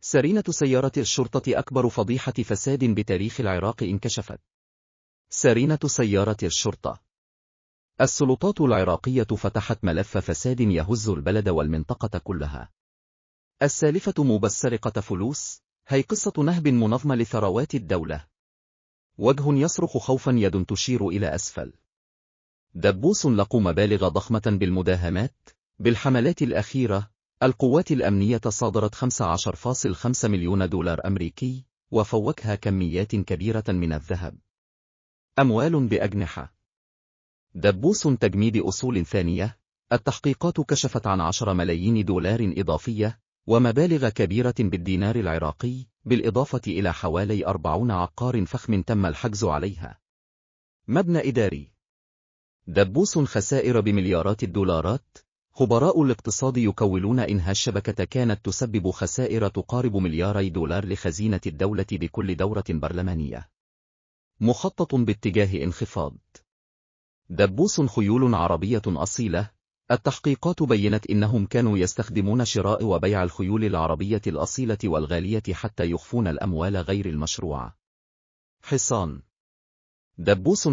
سرينة سيارة الشرطة أكبر فضيحة فساد بتاريخ العراق انكشفت. سرينة سيارة الشرطة. السلطات العراقية فتحت ملف فساد يهز البلد والمنطقة كلها. السالفة مو بس سرقة فلوس، هي قصة نهب منظم لثروات الدولة. وجه يصرخ خوفا، يد تشير إلى أسفل. دبوس لقوا مبالغ ضخمة بالمداهمات. بالحملات الأخيرة، القوات الأمنية صادرت 15.5 مليون دولار أمريكي، وفوكها كميات كبيرة من الذهب. أموال بأجنحة. دبوس تجميد أصول ثانية. التحقيقات كشفت عن 10 ملايين دولار إضافية، ومبالغ كبيرة بالدينار العراقي، بالإضافة إلى حوالي 40 عقار فخم تم الحجز عليها. مبنى إداري. دبوس خسائر بمليارات الدولارات. خبراء الاقتصاد يكولون إن هالشبكة كانت تسبب خسائر تقارب ملياري دولار لخزينة الدولة بكل دورة برلمانية. مخطط باتجاه انخفاض. دبوس خيول عربية أصيلة. التحقيقات بيّنت إنهم كانوا يستخدمون شراء وبيع الخيول العربية الأصيلة والغالية حتى يخفون الأموال غير المشروعة. حصان. دبوس